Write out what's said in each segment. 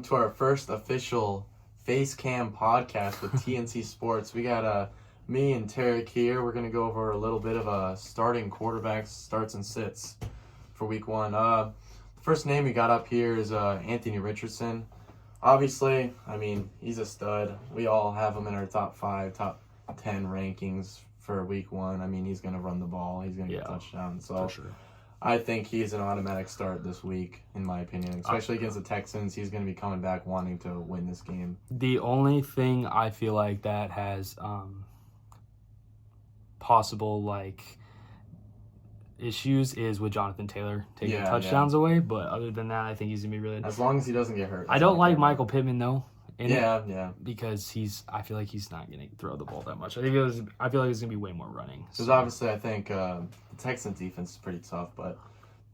to our first official Face Cam podcast with TNC Sports. We got me and Tarek here. We're going to go over a little bit of starting quarterbacks, starts and sits for week one. The first name we got up here is Anthony Richardson. Obviously, I mean, he's a stud. We all have him in our top 5, top 10 rankings for week one. I mean, he's going to run the ball. He's going to get touchdowns. So for sure. I think he's an automatic start this week, in my opinion. Especially against the Texans. He's going to be coming back wanting to win this game. The only thing I feel like that has possible, issues is with Jonathan Taylor taking touchdowns away. But other than that, I think he's going to be really... As long as he doesn't get hurt. I don't like Michael Pittman, though. Because I feel like he's not going to throw the ball that much. I feel like it's going to be way more running. Because obviously I think the Texans defense is pretty tough, but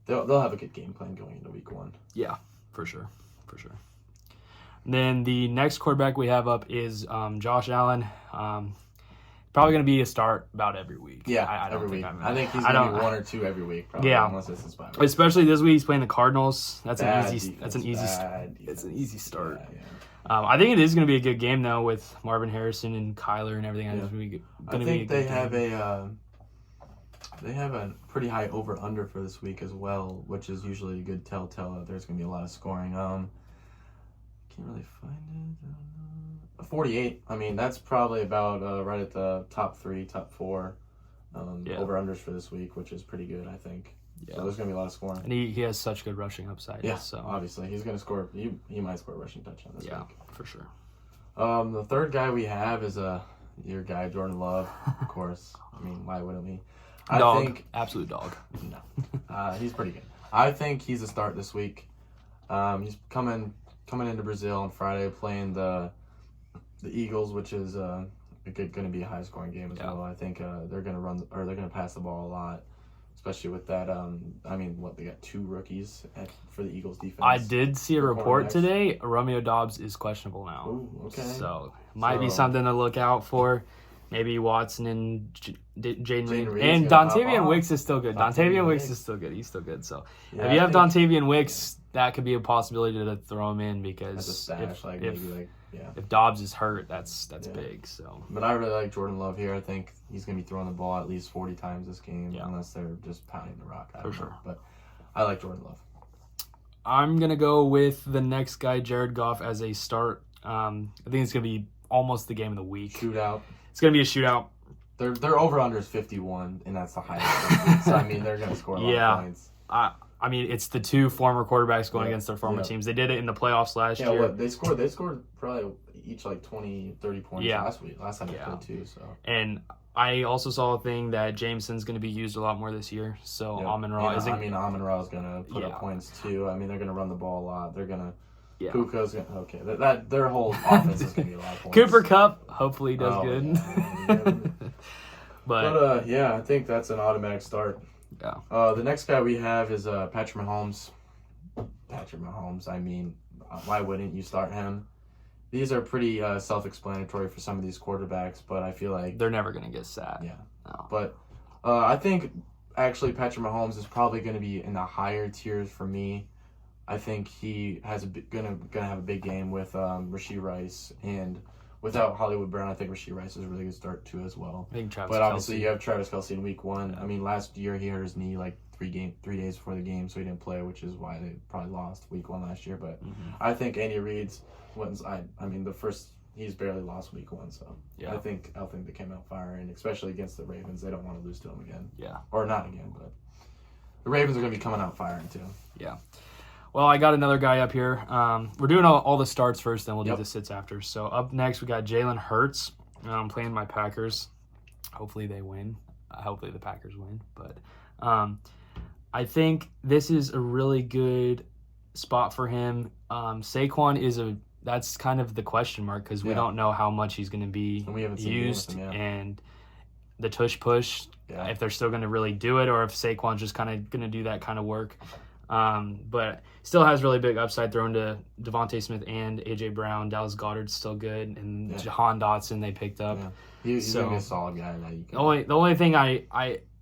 they'll have a good game plan going into week one. Yeah, for sure. And then the next quarterback we have up is Josh Allen. Probably going to be a start about every week. Yeah, every week. I think he's going to be 1 or 2 every week, probably. Yeah, unless it's his 5. Especially this week, he's playing the Cardinals. It's an easy start. Yeah. I think it is going to be a good game though, with Marvin Harrison and Kyler and everything. I think they have a pretty high over under for this week as well, which is usually a good telltale that there's going to be a lot of scoring. Can't really find it. 48. I mean, that's probably about right at the top 3, top 4 over unders for this week, which is pretty good, I think. Yeah. So there's going to be a lot of scoring. And he has such good rushing upside. Yeah, so obviously. He's going to score. He might score a rushing touchdown this week. Yeah, for sure. The third guy we have is your guy, Jordan Love, of course. I mean, why wouldn't we? Absolute dog. No. He's pretty good. I think he's a start this week. He's coming into Brazil on Friday playing the Eagles, which is going to be a high-scoring game as well. I think they're going to pass the ball a lot. Especially with that, they got 2 rookies for the Eagles defense. I did see a report today. Romeo Doubs is questionable now. Ooh, okay. So, might be something to look out for. Maybe Watson and Jaden Reed. And Dontavian Wicks is still good. Dontavian Wicks is still good. He's still good. So, if you have Dontavian Wicks, that could be a possibility to throw him in because if Dobbs is hurt, that's big. So, but I really like Jordan Love here. I think he's going to be throwing the ball at least 40 times this game, unless they're just pounding the rock. I don't know. But I like Jordan Love. I'm going to go with the next guy, Jared Goff, as a start. I think it's going to be almost the game of the week. Shootout. It's going to be a shootout. Their over-under is 51, and that's the highest. So, I mean, they're going to score a lot of points. I mean, it's the 2 former quarterbacks going against their former teams. They did it in the playoffs last year. Yeah, they scored probably each 20, 30 points last time they played too. So. And I also saw a thing that Jameson's going to be used a lot more this year. So Amon-Ra isn't... Amon-Ra is going to put up points too. I mean, they're going to run the ball a lot. They're going to... Yeah. Puka's going to... Okay, their whole offense is going to be a lot of points. Cooper Kupp, hopefully does good. Yeah. But I think that's an automatic start. Yeah. The next guy we have is Patrick Mahomes. I mean, why wouldn't you start him? These are pretty self-explanatory for some of these quarterbacks, but I feel like... They're never going to get sat. Yeah. No. But I think, actually, Patrick Mahomes is probably going to be in the higher tiers for me. I think he has gonna have a big game with Rashee Rice, and without Hollywood Brown, I think Rashee Rice is a really good start too as well. I think Travis but obviously Kelce. You have Travis Kelce in week 1. I mean, last year he hurt his knee 3 days before the game, so he didn't play, which is why they probably lost week 1 last year. But I think Andy Reid's he's barely lost week 1, so I think they came out firing, especially against the Ravens. They don't want to lose to them again. Yeah. Or not again, but the Ravens are going to be coming out firing too. Yeah. Well, I got another guy up here. We're doing all the starts first, then we'll do the sits after. So up next, we got Jalen Hurts playing my Packers. Hopefully they win. Hopefully the Packers win. But I think this is a really good spot for him. Saquon that's kind of the question mark because we don't know how much he's going to be used. And the tush push, if they're still going to really do it or if Saquon's just kind of going to do that kind of work. But still has really big upside thrown to Devontae Smith and AJ Brown. Dallas Goedert's still good, and Jahan Dotson they picked up. Yeah. He's gonna be a solid guy. The only thing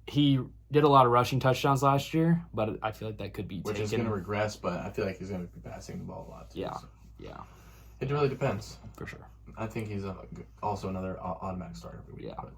he did a lot of rushing touchdowns last year, but I feel like that could be which is gonna regress. But I feel like he's gonna be passing the ball a lot too. Yeah, so. Yeah, It really depends. for sure. I think he's also another automatic starter every week. Yeah. But.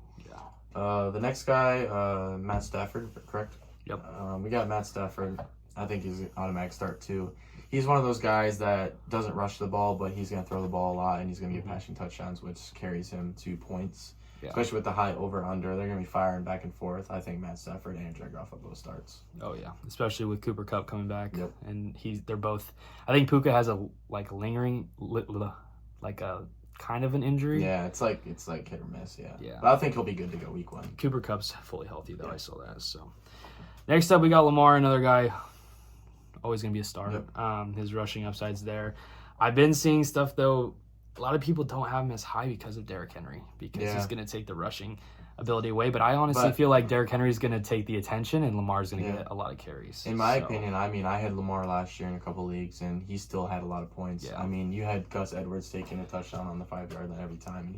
Yeah. The next guy, Matt Stafford, correct? Yep. We got Matt Stafford. I think he's an automatic start too. He's one of those guys that doesn't rush the ball, but he's going to throw the ball a lot, and he's going to get passing touchdowns, which carries him 2 points. Yeah. Especially with the high over-under. They're going to be firing back and forth. I think Matt Stafford and Jared Goff both starts. Oh, yeah. Especially with Cooper Kupp coming back. Yep. And they're both – I think Puka has a, lingering – like a kind of an injury. Yeah, it's like hit or miss, yeah. Yeah. But I think he'll be good to go week 1. Cooper Kupp's fully healthy, though. Yeah. I saw that. So, next up, we got Lamar, another guy – always going to be a star. Yep. His rushing upside's there. I've been seeing stuff, though. A lot of people don't have him as high because of Derrick Henry, because he's going to take the rushing ability away. But I honestly feel like Derrick Henry's going to take the attention, and Lamar's going to get a lot of carries. In my opinion, I mean, I had Lamar last year in a couple leagues, and he still had a lot of points. Yeah. I mean, you had Gus Edwards taking a touchdown on the 5-yard line every time, and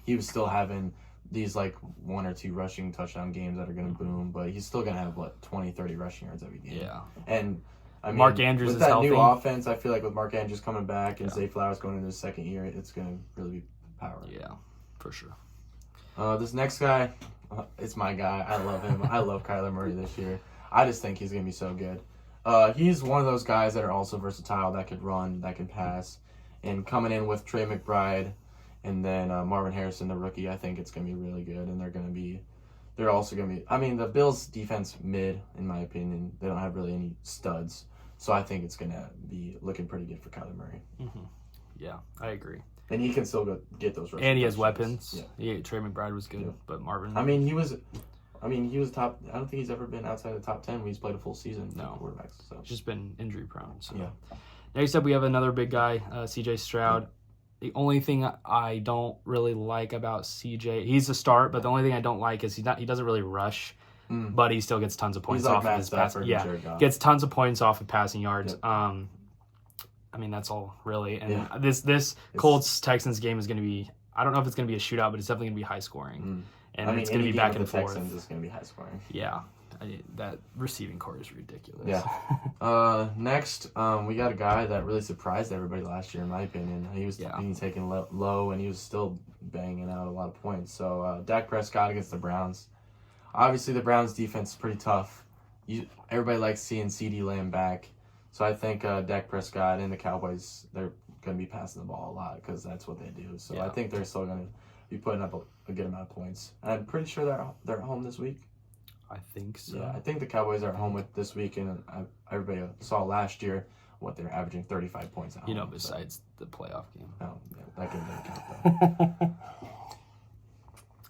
he was still having these 1 or 2 rushing touchdown games that are going to boom, but he's still going to have 20, 30 rushing yards every game. Yeah. And I mean, Mark Andrews with is that healthy. new offense, I feel like with Mark Andrews coming back and Yeah. Zay Flowers going into his second year, it's going to really be power. Yeah, for sure. This next guy, it's my guy. I love him. I love Kyler Murray this year. I just think he's going to be so good. He's one of those guys that are also versatile, that could run, that can pass. And coming in with Trey McBride and then Marvin Harrison, the rookie, I think it's going to be really good. And they're also going to be, I mean, the Bills' defense mid, in my opinion. They don't have really any studs. So I think it's going to be looking pretty good for Kyler Murray. Mm-hmm. Yeah, I agree. And he can still get those rushing And he has touchdowns. weapons. Yeah, Trey McBride was good, but Marvin. I mean, he was top. I don't think he's ever been outside the top 10 when he's played a full season. No. Quarterbacks. So He's just been injury prone. So. yeah. Next up, we have another big guy, CJ Stroud. The only thing I don't really like about CJ, he's a start, but the only thing I don't like is he doesn't really rush. But he still gets tons of points He's like off Matt of his pass. Stafford and Yeah, Jared Goff. gets tons of points off of passing yards. Yep. I mean, that's all really. And Yeah. this Colts Texans game is going to be. I don't know if it's going to be a shootout, but it's definitely going to be high scoring, and it's going to be back and forth. Texans is going to be high scoring. Yeah, that receiving core is ridiculous. Yeah. Next, we got a guy that really surprised everybody last year, in my opinion. He was being taken low, and he was still banging out a lot of points. So Dak Prescott against the Browns. Obviously, the Browns' defense is pretty tough. Everybody likes seeing CeeDee Lamb back. So I think Dak Prescott and the Cowboys, they're going to be passing the ball a lot because that's what they do. So I think they're still going to be putting up a good amount of points. And I'm pretty sure they're at home this week. I think so. Yeah, I think the Cowboys are at home with this week, and everybody saw last year what they're averaging 35 points at home. Besides the playoff game. Oh, yeah, that can count though.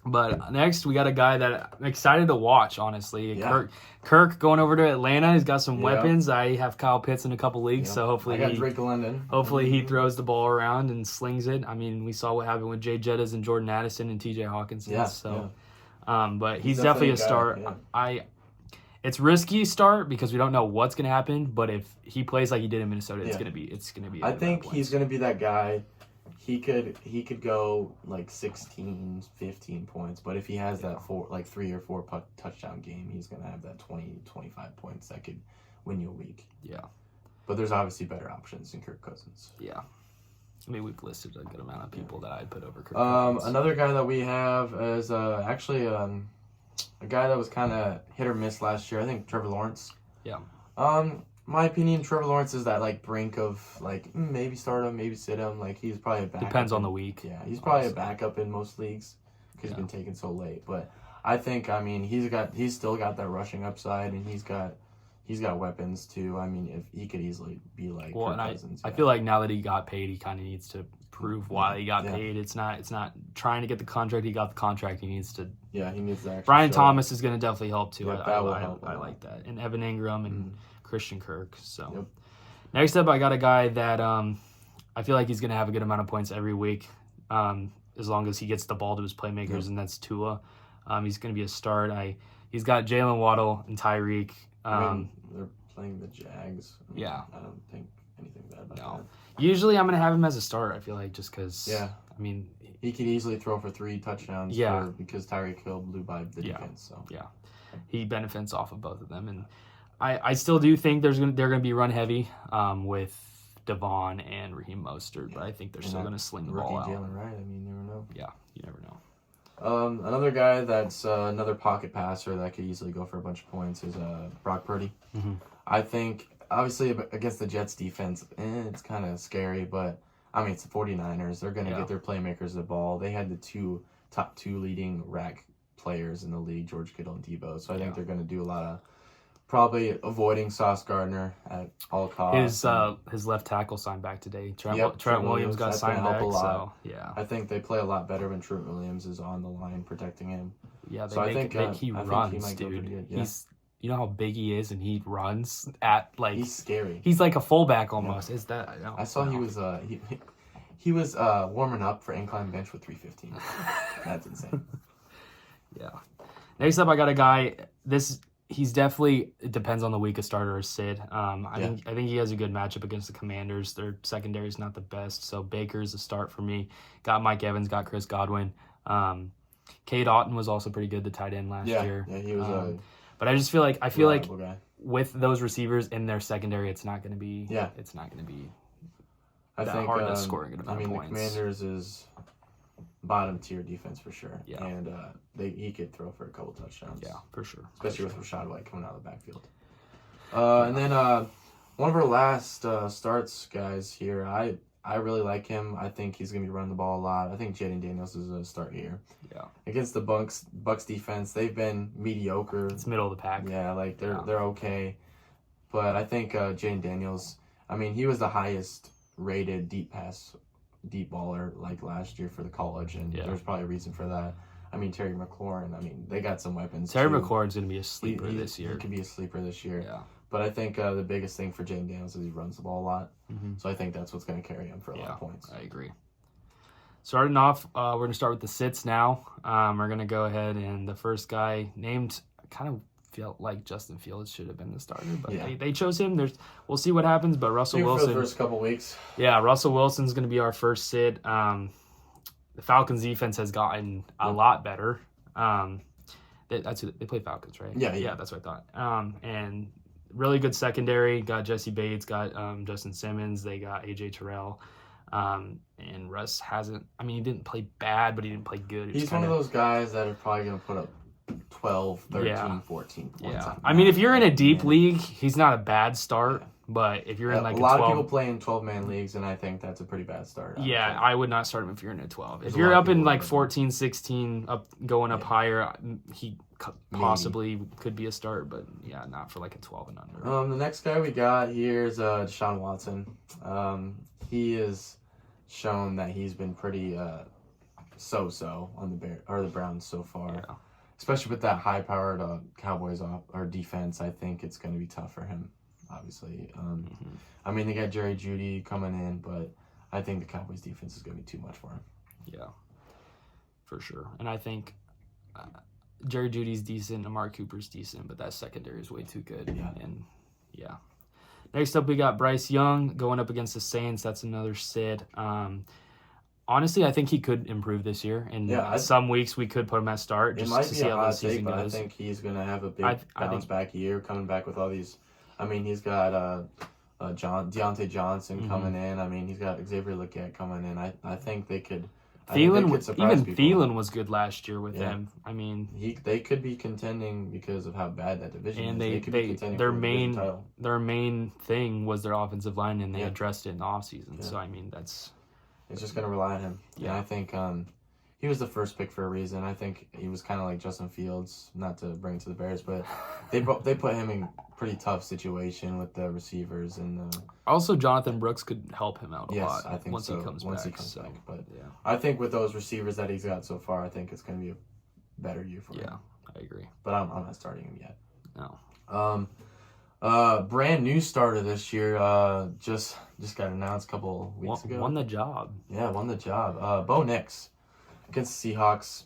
But next, we got a guy that I'm excited to watch, honestly. Yeah. Kirk going over to Atlanta. He's got some weapons. I have Kyle Pitts in a couple leagues, so hopefully I got Drake London. Hopefully he throws the ball around and slings it. I mean, we saw what happened with Jay Jettas and Jordan Addison and TJ Hawkinson. But he's definitely a start. Yeah. It's risky start because we don't know what's going to happen, but if he plays like he did in Minnesota, it's going to be I think he's going to be that guy. He could go 16, 15 points, but if he has that 3 or 4 touchdown game, he's going to have that 20, 25 points that could win you a week. Yeah. But there's obviously better options than Kirk Cousins. Yeah. I mean, we've listed a good amount of people that I'd put over Kirk Cousins. Another guy that we have is actually a guy that was kind of hit or miss last year. I think Trevor Lawrence. Yeah. My opinion, Trevor Lawrence is that brink of maybe start him, maybe sit him. He's probably a backup. Depends on the week. Yeah, he's probably a backup in most leagues because he's been taken so late. But I think he's still got that rushing upside, and he's got weapons too. I mean, if he could easily be like Kirk Cousins. I feel like now that he got paid, he kind of needs to prove why he got paid. It's not trying to get the contract. He got the contract. He needs to. Yeah, he needs that. Brian Thomas is going to definitely help too. Yeah, that will help. I like that. And Evan Ingram and Christian Kirk. So next up, I got a guy that I feel like he's going to have a good amount of points every week, as long as he gets the ball to his playmakers, and that's Tua. He's going to be a start. He's got Jalen Waddle and Tyreek. They're playing the Jags. Yeah. I don't think anything bad about that. Usually I'm going to have him as a start, I feel like, just because. Yeah. I mean, he could easily throw for 3 touchdowns. Yeah. Because Tyreek Hill blew by the defense. So. Yeah. He benefits off of both of them. And I still do think they're going to be run heavy with Devon and Raheem Mostert, but I think they're still going to sling the ball out. Jalen Wright, I mean, you never know. Yeah, you never know. Another guy that's another pocket passer that could easily go for a bunch of points is Brock Purdy. Mm-hmm. I think, obviously, against the Jets defense, it's kind of scary, but, I mean, it's the 49ers. They're going to get their playmakers the ball. They had the top two leading rack players in the league, George Kittle and Debo, so I think they're going to do a lot of probably avoiding Sauce Gardner at all costs. His left tackle signed back today. Trent Williams got that's signed gonna back. help a lot. So yeah, I think they play a lot better when Trent Williams is on the line protecting him. Yeah, so I think he I runs, think he might go dude. pretty good. Yeah. You know how big he is, and he runs at like he's scary. He's like a fullback almost. Is that? I saw he was he was warming up for incline bench with 315. That's insane. Yeah. Next up, I got a guy. He's definitely, it depends on the week, a starter or Sid. I think he has a good matchup against the Commanders. Their secondary is not the best, so Baker's a start for me. Got Mike Evans, got Chris Godwin. Cade Otton was also pretty good, the tight end last year. Yeah, he was but I just feel like guy. With those receivers in their secondary, it's not going to be I think hard to score a good amount of the points. Commanders is bottom tier defense for sure. Yeah. And he could throw for a couple touchdowns. Yeah, for sure. Especially with Rachaad White coming out of the backfield. And then one of our last starts guys here, I really like him. I think he's going to be running the ball a lot. I think Jaden Daniels is a start here. Yeah. Against the Bucks defense, they've been mediocre. It's middle of the pack. Yeah, like they're okay. But I think Jaden Daniels, I mean, he was the highest rated deep baller like last year for the college, and there's probably a reason for that. I mean, Terry McLaurin, I mean, they got some weapons. Terry McLaurin's going to be a sleeper this year. He could be a sleeper this year. Yeah. But I think the biggest thing for Jaden Daniels is he runs the ball a lot. Mm-hmm. So I think that's what's going to carry him for a lot of points. I agree. Starting off, we're going to start with the sits now. We're going to go ahead, and the first guy named, kind of felt like Justin Fields should have been the starter, but they chose him. We'll see what happens, but Russell Wilson. For the first couple weeks. Yeah, Russell Wilson's going to be our first sit. The Falcons defense has gotten a lot better. They play Falcons, right? Yeah, that's what I thought. And really good secondary. Got Jesse Bates, got Justin Simmons. They got AJ Terrell. And Russ he didn't play bad, but he didn't play good. He's one of those guys that are probably going to put up 12, 13, 14 points. Yeah. I mean, if you're in a deep league, he's not a bad start. But if you're in like a lot of people play in 12-man leagues, and I think that's a pretty bad start. I would not start him if you're in a 12. If you're up in like 14, 16, going up higher, he possibly could be a start, but not for like a 12 and under. The next guy we got here is Deshaun Watson. He has shown that he's been pretty so-so on the Browns so far. Yeah. Especially with that high-powered Cowboys defense, I think it's going to be tough for him. Obviously, I mean, they got Jerry Jeudy coming in, but I think the Cowboys defense is going to be too much for him. Yeah, for sure. And I think Jerry Jeudy's decent, Amari Cooper's decent, but that secondary is way too good. Yeah. And next up, we got Bryce Young going up against the Saints. That's another sit. Honestly, I think he could improve this year, and some weeks we could put him at start just to see how the season goes. I think he's going to have a big bounce back year, coming back with all these. I mean, he's got Deontay Johnson coming in. I mean, he's got Xavier Legette coming in. I think they could. Thielen was good last year with him. I mean, they could be contending because of how bad that division is. And they could be contending for the division title. Their main thing was their offensive line, and they addressed it in the offseason. So I mean, it's just going to rely on him. Yeah, and I think he was the first pick for a reason. I think he was kind of like Justin Fields, not to bring it to the Bears, but they put him in pretty tough situation with the receivers and also Jonathan Brooks could help him out a lot. Yes, I think once so. He comes back. But I think with those receivers that he's got so far, I think it's going to be a better year for him. Yeah, I agree. But I'm not starting him yet. No. Brand new starter this year. Just got announced a couple weeks ago. Won the job. Yeah, won the job. Bo Nix against the Seahawks.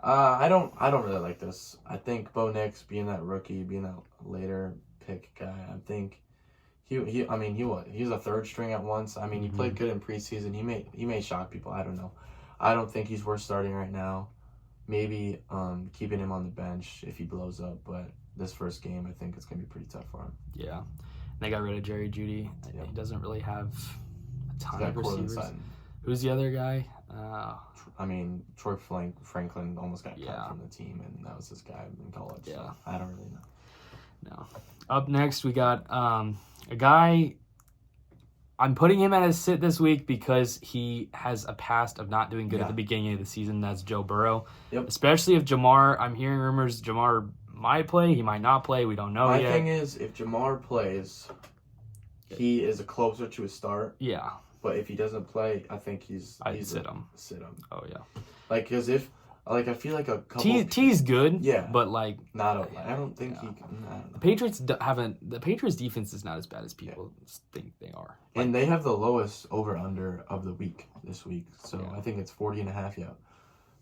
I don't really like this. I think Bo Nix being that rookie, being that later pick guy, I think he was a third string at once. I mean, he played good in preseason. He may shock people. I don't know. I don't think he's worth starting right now. Maybe keeping him on the bench if he blows up, but this first game, I think it's going to be pretty tough for him. Yeah. They got rid of Jerry Jeudy. Yep. He doesn't really have a ton Got of Cortland receivers. Sutton. Who's the other guy? I mean, Troy Franklin almost got cut Yeah. from the team, and that was his guy in college. Yeah. So I don't really know. No. Up next, we got a guy. I'm putting him at a sit this week because he has a past of not doing good at Yeah. the beginning of the season. That's Joe Burrow. Yep. Especially if Jamar, I'm hearing rumors Jamar might play. He might not play. We don't know My yet. thing is, if Jamar plays, he is closer to a start. Yeah. But if he doesn't play, I think I'd sit him. Sit him. Oh, yeah. Like, because if, like, I feel like a couple. T's good. Yeah. But, like, Not a. I don't think Yeah. he. I don't know. the Patriots the Patriots defense is not as bad as people think they are. And they have the lowest over-under of the week this week. So Yeah. I think it's 40.5 yet.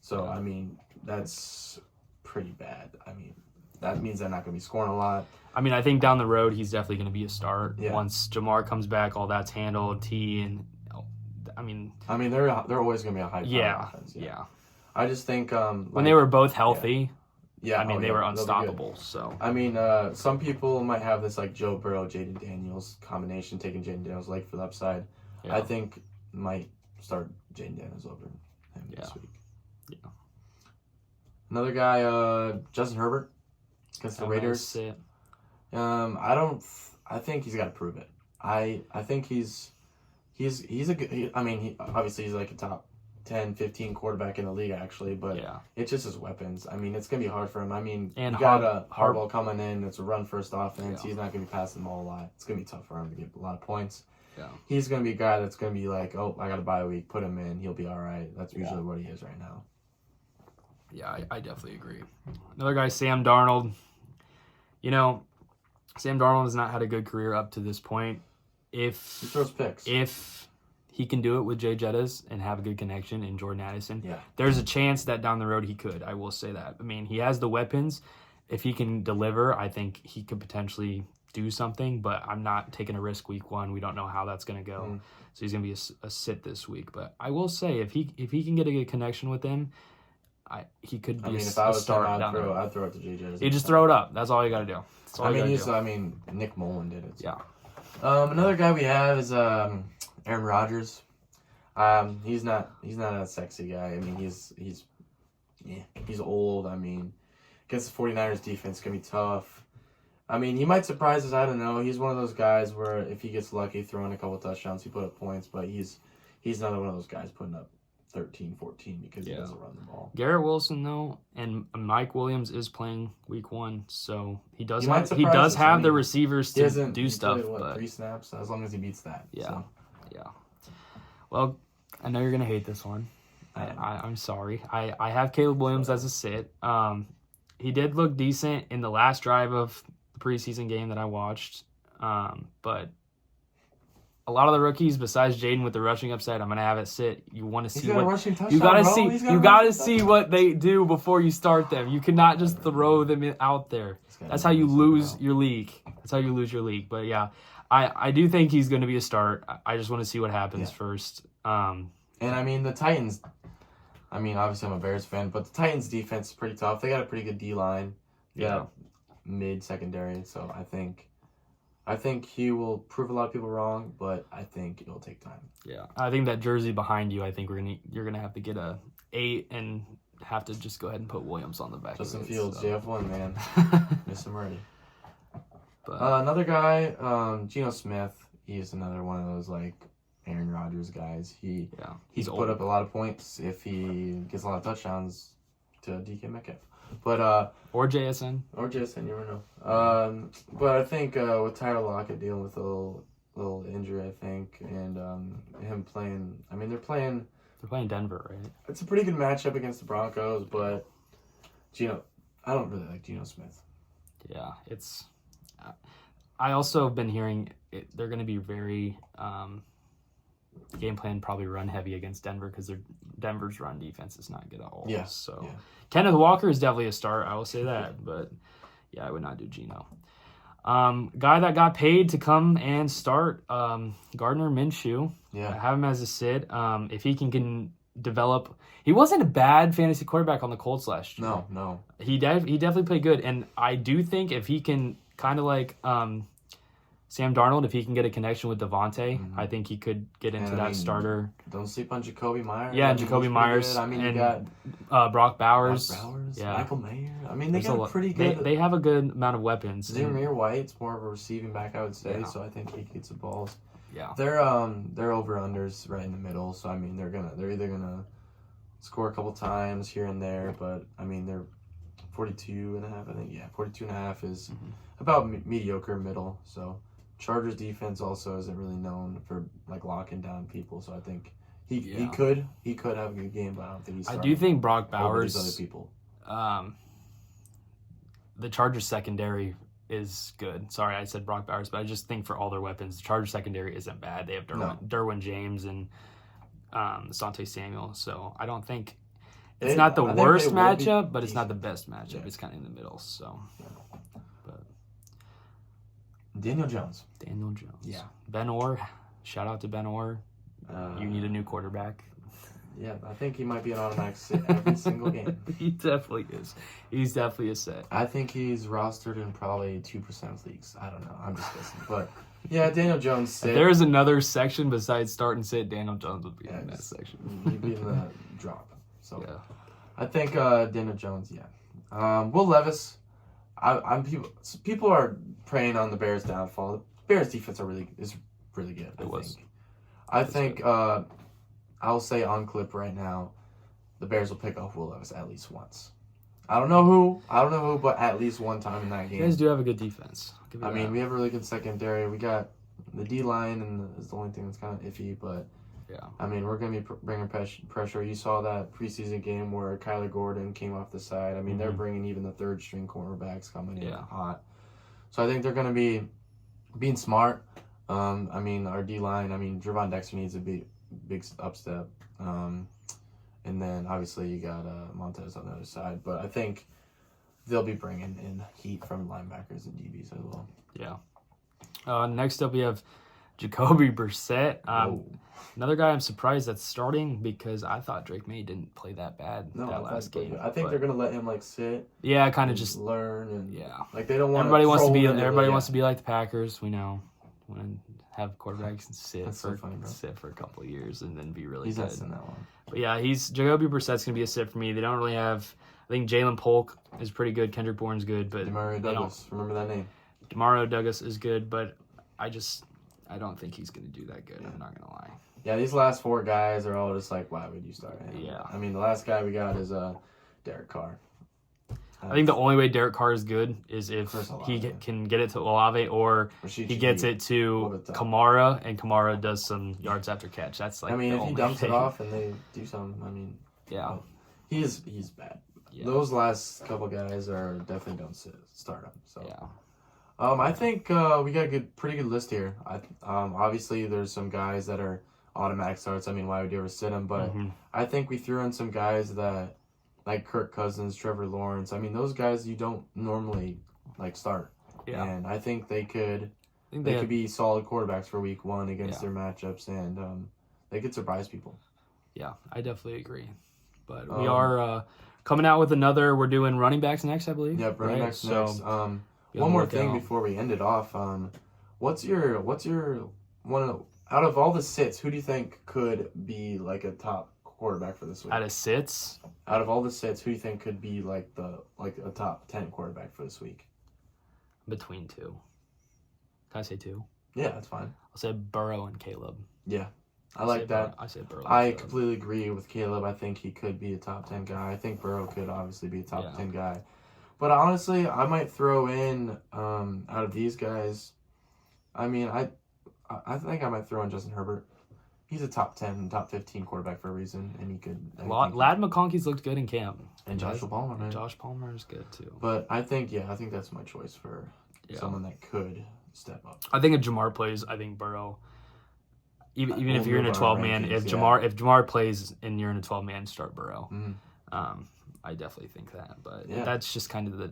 So, Yeah. I mean, that's pretty bad. I mean, that means they're not going to be scoring a lot. I mean, I think down the road he's definitely going to be a start. Yeah. Once Jamar comes back, all that's handled. I mean, they're always going to be a high yeah, offense. yeah. I just think When they were both healthy, yeah, I mean, they were they'll be good. unstoppable. So I mean, some people might have this like Joe Burrow, Jaden Daniels combination, taking Jaden Daniels like for the upside. yeah. I think might start Jaden Daniels over him this week. Yeah. Another guy, Justin Herbert against the I'm gonna Raiders. sit. I think he's got to prove it. I think he's a good. Obviously he's like a top 10, 15 quarterback in the league actually, but Yeah. it's just his weapons. I mean, it's gonna be hard for him. I mean, And you got Har- Harbaugh coming in. It's a run first offense. Yeah. He's not gonna be passing the ball a lot. It's gonna be tough for him to get a lot of points. Yeah. He's gonna be a guy that's gonna be like, oh, I got to bye a week. Put him in. He'll be all right. That's Yeah. usually what he is right now. Yeah, I definitely agree. Another guy, Sam Darnold. You know, Sam Darnold has not had a good career up to this point. He throws picks. If he can do it with Jay Jettas and have a good connection in Jordan Addison, Yeah. there's a chance that down the road he could. I will say that. I mean, he has the weapons. If he can deliver, I think he could potentially do something, but I'm not taking a risk week one. We don't know how that's going to go. Mm. So he's going to be a sit this week. But I will say, if he can get a good connection with him, he could be if a I was him, start down the road. I'd throw it to JJ. You just throw it up. That's all you got to do. That's all you gotta do. Nick Mullen did it. So. Yeah. Another guy we have is Aaron Rodgers. He's not a sexy guy. I mean, he's old. I mean, against the 49ers defense, it's gonna be tough. I mean, he might surprise us. I don't know. He's one of those guys where if he gets lucky throwing a couple touchdowns, he put up points, but he's not one of those guys putting up 13, 14 because he doesn't run the ball. Garrett Wilson though, and Mike Williams is playing week one, so he does He might have surprise us. I mean, the receivers to do He stuff. played, But 3 snaps as long as he beats that. Yeah. So. yeah, well, I know you're gonna hate this one. I'm sorry. I have Caleb Williams as a sit. He did look decent in the last drive of the preseason game that I watched, but a lot of the rookies, besides Jaden with the rushing upside, I'm gonna have it sit. You want to see He's got a what rushing touchdown, you gotta bro. see. He's got You a gotta rushing see touchdown. what they do before you start them. You cannot just throw them out there. That's how you lose your league. That's how you lose your league. But yeah, I do think he's going to be a start. I just want to see what happens first. And I mean the Titans. I mean, obviously I'm a Bears fan, but the Titans defense is pretty tough. They got a pretty good D line. Yeah, mid secondary. So I think he will prove a lot of people wrong, but I think it'll take time. Yeah, I think that jersey behind you. I think you're gonna have to get a 8 and have to just go ahead and put Williams on the back. Justin of it, Fields, so. JF1 man, miss him already. But Another guy, Geno Smith. He's another one of those like Aaron Rodgers guys. He's he's put old. up a lot of points if he gets a lot of touchdowns to DK Metcalf. But or JSN. or Jason, you never know. But I think with Tyler Lockett dealing with a little injury, I think, and him playing. I mean, they're playing Denver, right? It's a pretty good matchup against the Broncos, but I don't really like Geno Smith. Yeah, it's. I also have been hearing they're going to be very game plan probably run heavy against Denver because Denver's run defense is not good at all. Yeah. So Yeah. Kenneth Walker is definitely a start. I will say that, but yeah, I would not do Geno. Guy that got paid to come and start, Gardner Minshew. Yeah. I have him as a sit. If he can develop, he wasn't a bad fantasy quarterback on the Colts last year. No. He definitely played good, and I do think if he can kind of like Sam Darnold, if he can get a connection with Devontae, I think he could get into And, that starter. Don't sleep on Jacoby Myers. Yeah, I mean, Jacoby he's pretty Myers. good. I mean, you and got Brock Bowers. Yeah. Michael Mayer. I mean, they There's got a pretty good. They have a good amount of weapons. Zamir White's more of a receiving back, I would say. Yeah. So I think he gets the balls. Yeah. They're over unders right in the middle. So I mean, they're either gonna score a couple times here and there, but I mean they're 42.5. I think 42.5 is about mediocre middle. So Chargers defense also isn't really known for like locking down people. So I think he could have a good game, but I don't think he's. I do think Brock over Bowers. these other people. The Chargers secondary is good. Sorry, I said Brock Bowers, but I just think for all their weapons, the Chargers secondary isn't bad. They have Derwin James and Asante Samuel. So I don't think it's not the worst matchup, but it's not the best matchup. Yeah. It's kind of in the middle. So, but Daniel Jones. Yeah. Ben Orr. Shout out to Ben Orr. You need a new quarterback. Yeah, I think he might be an automatic sit every single game. He definitely is. He's definitely a set. I think he's rostered in probably 2% of leagues. I don't know. I'm just guessing. But, yeah, Daniel Jones sit. If there's another section besides start and sit, Daniel Jones would be in that section. He'd be in the drop. So, yeah. I think Daniel Jones, Will Levis, people are preying on the Bears' downfall. The Bears' defense is really good, I think I'll say on clip right now, the Bears will pick off Will Levis at least once. I don't know who, but at least one time in that game. You guys do have a good defense. I mean, we have a really good secondary. We got the D-line and is the only thing that's kind of iffy, but I mean, we're going to be bringing pressure. You saw that preseason game where Kyler Gordon came off the side. I mean, they're bringing even the third-string cornerbacks coming in hot. So I think they're going to be being smart. I mean, our D-line, Gervon Dexter needs a big upstep. And then, obviously, you got Montez on the other side. But I think they'll be bringing in heat from linebackers and DBs as well. Yeah. Next up, we have Jacoby Brissett. Another guy I'm surprised that's starting because I thought Drake May didn't play that bad that last game. I think they're gonna let him sit. Yeah, kind of just learn and like they don't want. Everybody wants to be like the Packers. We know when have quarterbacks sit for a couple of years and then be really good. He's not in that one. But yeah, Jacoby Brissett's gonna be a sit for me. They don't really have. I think Jalen Polk is pretty good. Kendrick Bourne's good, but Demario Douglas. Remember that name? Demario Douglas is good, but I don't think he's gonna do that good. I'm not gonna lie. Yeah, these last four guys are all just like, why would you start him? Yeah. I mean, the last guy we got is Derek Carr. I think the only way Derek Carr is good is if he can get it to Olave or he gets it to Kamara and Kamara does some yards after catch. That's like if he dumps it off and they do something, he's bad. Yeah. Those last couple guys are definitely don't start him. So I think we got a pretty good list here. Obviously there's some guys that are automatic starts. Why would you ever sit them? But I think we threw in some guys that like Kirk Cousins, Trevor Lawrence. Those guys you don't normally start. Yeah. And I think they could be solid quarterbacks for week one against their matchups, and they could surprise people. Yeah, I definitely agree. But we are coming out with another. We're doing running backs next, I believe. Yep, running backs next. One more thing before we end it off. What's your one out of all the sits? Who do you think could be like a top quarterback for this week? Out of all the sits, who do you think could be like a top 10 quarterback for this week? Between two. Can I say two? Yeah, that's fine. I'll say Burrow and Caleb. Yeah, I like that. I say Burrow. I completely agree with Caleb. I think he could be a top 10 guy. I think Burrow could obviously be a top 10 guy. But honestly, I might throw in out of these guys. I think I might throw in Justin Herbert. He's a top 10, top 15 quarterback for a reason, and he could. Lad McConkey's looked good in camp, and Joshua Palmer, man. Josh Palmer is good too. But I think that's my choice for someone that could step up. I think if Jamar plays, I think Burrow. Even if you're in a 12-man, if Jamar plays and you're in a 12-man, start Burrow. Mm-hmm. I definitely think that, but that's just kind of the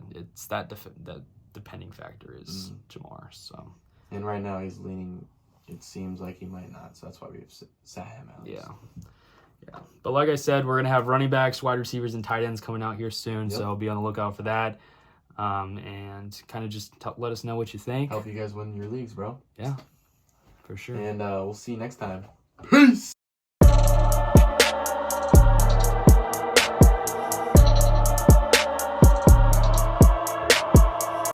depending factor is Jamar. So. And right now he's leaning. It seems like he might not, so that's why we've sat him out. Yeah. But like I said, we're gonna have running backs, wide receivers, and tight ends coming out here soon, so be on the lookout for that. and kind of just let us know what you think. Help you guys win your leagues, bro. Yeah, for sure. And we'll see you next time. Peace.